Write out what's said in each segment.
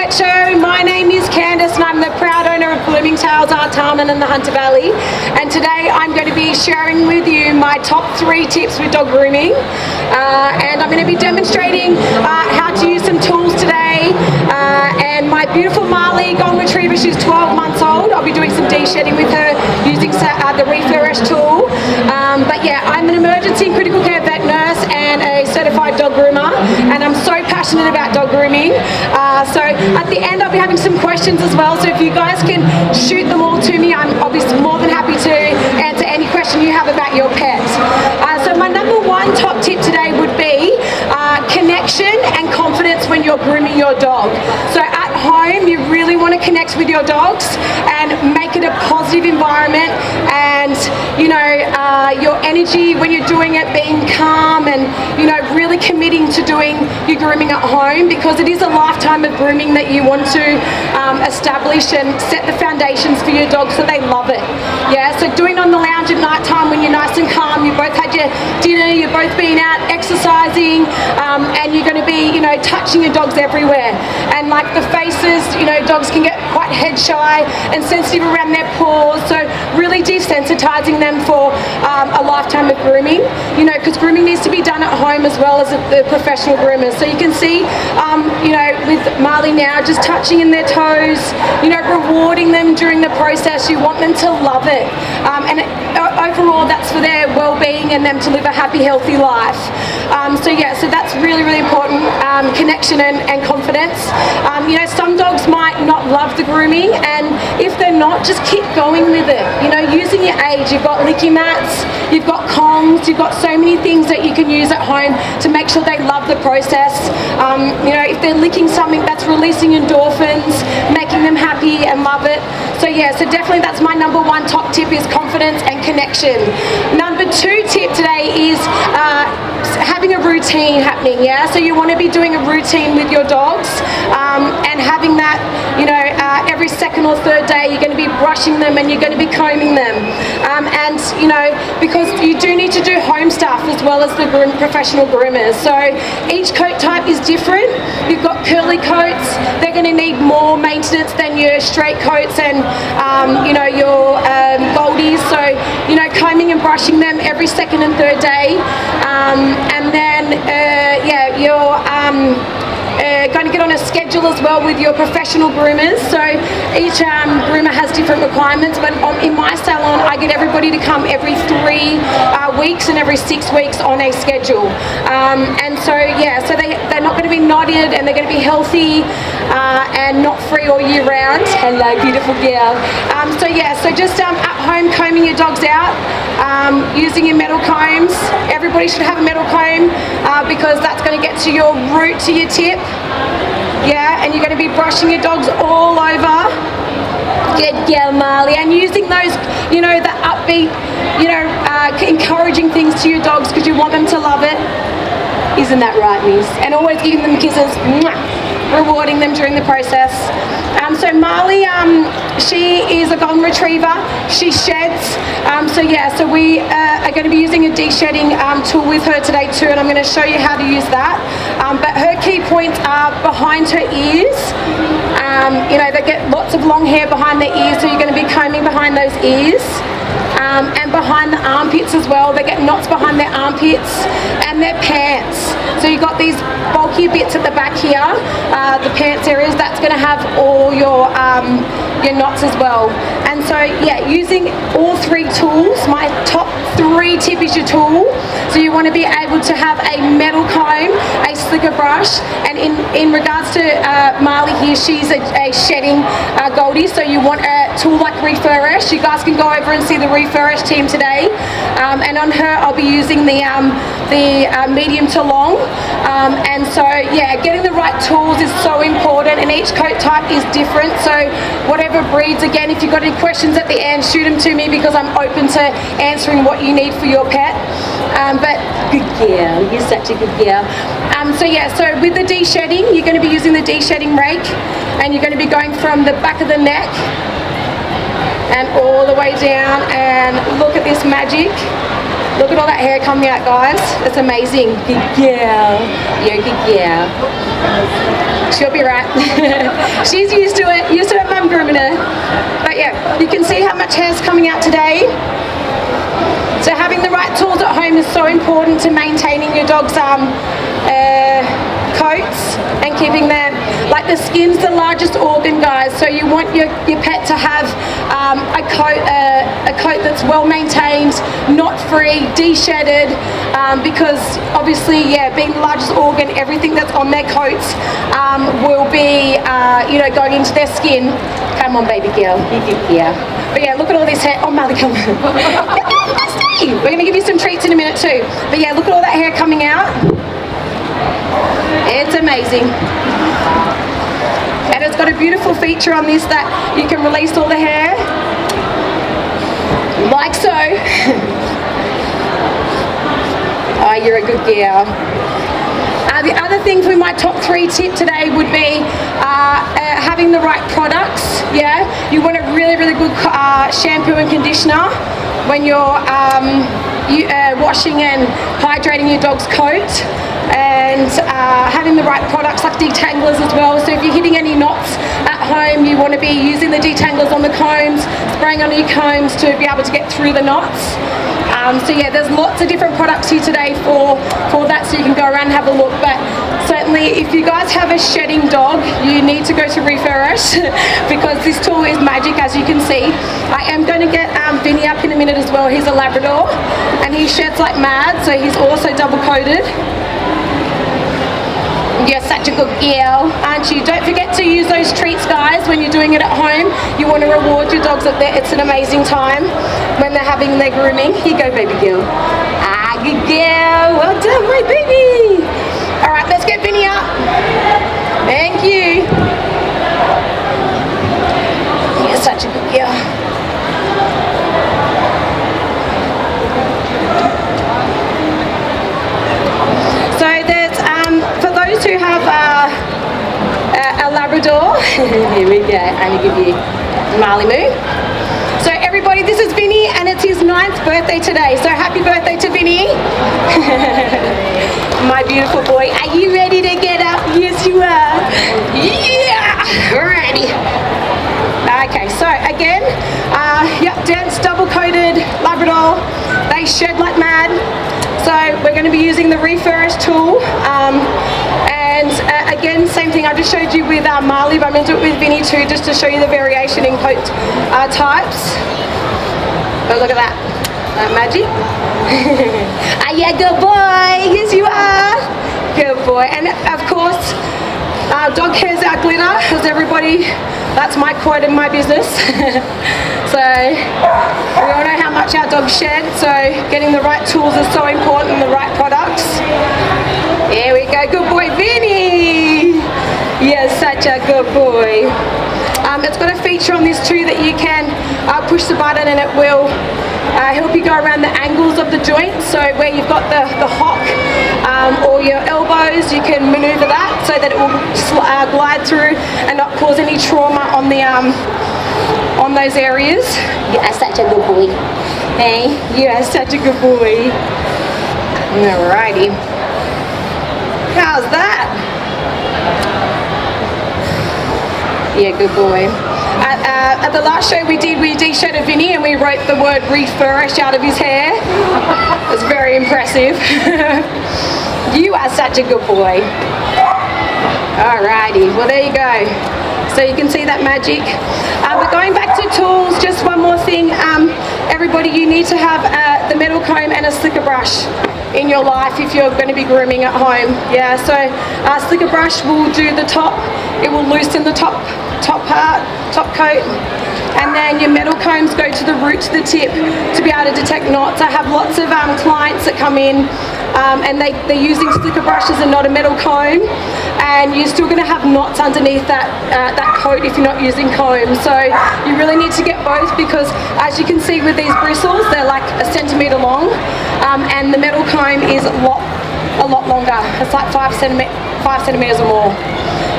Pet Show. My name is Candice and I'm the proud owner of Bloomingtails, Artarmon and the Hunter Valley. And today I'm going to be sharing with you my top 3 tips with dog grooming. And I'm going to be demonstrating how to use some tools today. And my beautiful Marley Golden Retriever, she's 12 months old. I'll be doing some deshedding with her using the refresh tool. But yeah, I'm an emergency and critical care vet nurse and a certified dog groomer. And I'm so passionate about dog grooming. So at the end I'll be having some questions as well, so if you guys can shoot them all to me, I'll be more than happy to answer any question you have about your pet. So my number 1 top tip today would be connection and confidence when you're grooming your dog. So at home you really want to connect with your dogs and make it a positive environment, and you know, your energy when you're doing it being calm and you know, really committing to doing your grooming at home, because it is a lifetime of grooming that you want to establish and set the foundations for your dog so they love it. Yeah, so doing it on the lounge at night time when you're nice and calm, you both had your dinner, you've both been out exercising, and you're going to be, you know, touching your dogs everywhere. And like the faces, you know, dogs can get quite head shy and sensitive around their paws, so really desensitizing them for a lifetime of grooming, you know, because grooming needs to be done at home as well as the professional groomers. So you can see, you know, with Marley now, just touching in their toes, you know, rewarding them during the process. You want them to love it, and overall that's for their well-being and them to live a happy, healthy life. So yeah, so that's really, really important, connection and confidence. You know, some dogs might not love the grooming, and if they're not, just keep going with it. You know, using your age, you've got licky mats, you've got Kongs, you've got so many things that you can use at home to make sure they love the process. You know, if they're licking something, that's releasing endorphins, making them happy and love it. So yeah, so definitely that's my number 1 top tip, is confidence and connection. Number 2 tip today is having a routine happening. Yeah, so you want to be doing a routine with your dogs, and having that, you know, every second or third day you're going to be brushing them and you're going to be combing them, and you know, because you do need to do home stuff as well as the professional groomers. So each coat type is different. You've got curly coats, they're going to need more maintenance than your straight coats and you know, your goldies. So you know, combing and brushing them every second and third day, and then yeah, you're going to get on a schedule as well with your professional groomers. So each groomer has different requirements, but in my salon I get everybody to come every 3 weeks and every 6 weeks on a schedule. And so yeah, so they're not going to be knotted, and they're going to be healthy and not free all year round. Hello, beautiful girl. So yeah, so just at home combing your dogs out, using your metal combs. Everybody should have a metal comb, because that's going to get to your root, to your tip. Yeah, and you're going to be brushing your dogs all over. Good girl, Marley. And using those, you know, the upbeat, you know, encouraging things to your dogs, because you want them to love it. Isn't that right, miss? And always giving them kisses, rewarding them during the process. So Marley, she is a Golden Retriever. She sheds. So yeah, so we are going to be using a deshedding tool with her today too, and I'm going to show you how to use that. But her key points are behind her ears. You know, they get lots of long hair behind their ears, so you're going to be combing behind those ears. And behind the armpits as well. They get knots behind their armpits and their pants. So you've got these bulky bits at the back here, the pants areas, that's going to have all your knots as well. And so yeah, using all 3 tools, my top 3 tip is your tool. So you want to be able to have a metal comb, a slicker brush, and in regards to Marley here, she's a shedding Goldie, so you want a tool like refresh. You guys can go over and see the refresh team today, and on her I'll be using the medium to long, and so yeah, getting the right tools is so important, and each coat type is different. So whatever breeds, again, if you've got any questions at the end, shoot them to me, because I'm open to answering what you need for your pet. But good girl, you're such a good girl. So yeah, so with the deshedding, you're going to be using the deshedding rake, and you're going to be going from the back of the neck and all the way down, and look at this magic. Look at all that hair coming out, guys. It's amazing. Good girl. Yeah, good girl. She'll be right. She's used to it. Used to her mum grooming her. But yeah, you can see how much hair's coming out today. So having the right tools at home is so important to maintaining your dog's coats and keeping them, like the skin's the largest organ, guys, so you want your pet to have a coat that's well maintained, knot free, deshedded, because obviously, yeah, being the largest organ, everything that's on their coats will be going into their skin. Come on, baby girl. Yeah. But yeah, look at all this hair. Oh, mother, come on. We're going to give you some treats in a minute too. But yeah, look at all that hair coming out. It's amazing. And it's got a beautiful feature on this that you can release all the hair. Like so. Oh, you're a good girl. The other thing for my top 3 tip today would be having the right products. Yeah, you want a really, really good shampoo and conditioner when you're washing and hydrating your dog's coat, and having the right products like detanglers as well. So if you're hitting any knots at home, you want to be using the detanglers on the combs, spraying on your combs to be able to get through the knots. So yeah, there's lots of different products here today for that, so you can go around and have a look. But certainly if you guys have a shedding dog, you need to go to Refurbish because this tool is magic, as you can see. I am going to get Vinny up in a minute as well. He's a Labrador and he sheds like mad, so he's also double coated. You're such a good girl, aren't you? Don't forget to use those treats, guys, when you're doing it at home. You want to reward your dogs up there. It's an amazing time when they're having their grooming. Here you go, baby girl. Ah, good girl. Well done, my baby. All right, let's get Vinny up. Thank you. You're such a good girl. So there's, for those who have a Labrador, here we go, I'm going to give you Marley Moo. So everybody, this is Vinny and it's his 9th birthday today, so happy birthday to Vinny. My beautiful boy, are you ready to get up? Yes you are. Yeah, alrighty. Okay, so again, dense double coated Labrador, they shed like mad. So we're going to be using the Refurbish tool, and again, same thing I just showed you with Marley, but I'm going to do it with Vinny too, just to show you the variation in coat types. Oh, look at that. Magic. Ah, yeah, good boy. Yes, you are. Good boy. And of course, dog hair's our glitter, as everybody, that's my quote in my business. So we all know how much our dogs shed, so getting the right tools is so important, and the right products. There we go, good boy Vinny. You're such a good boy. It's got a feature on this too that you can push the button and it will help you go around the angles of the joints. So where you've got the hock or your elbows, you can maneuver that so that it will glide through and not cause any trauma on the on those areas. You are such a good boy. Hey, you are such a good boy. Alrighty. How's that? Yeah, good boy. At the last show we de-shedded Vinny and we wrote the word Refurbish out of his hair. It was very impressive. You are such a good boy. Alrighty, well there you go. So you can see that magic. But going back to tools, just one more thing. Everybody, you need to have the metal comb and a slicker brush in your life if you're going to be grooming at home. Yeah, so slicker brush will do the top. It will loosen the top coat, and then your metal combs go to the root, to the tip, to be able to detect knots. I have lots of clients that come in and they're using slicker brushes and not a metal comb, and you're still going to have knots underneath that coat if you're not using comb. So you really need to get both, because as you can see with these bristles, they're like a centimetre long, and the metal comb is a lot longer. It's like 5 centimetres or more.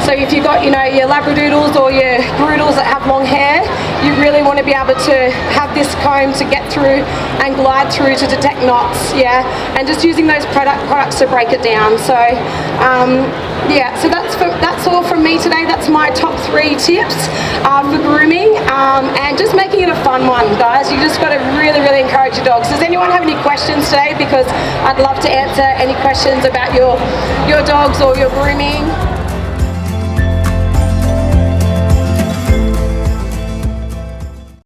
So if you've got, you know, your Labradoodles or your Broodles that have long hair, you really want to be able to have this comb to get through and glide through to detect knots, yeah, and just using those products to break it down. So yeah, so that's all from me today. That's my top 3 tips for grooming, and just making it a fun one, guys. You just got to really encourage your dogs. Does anyone have any questions today? Because I'd love to answer any questions about your dogs or your grooming.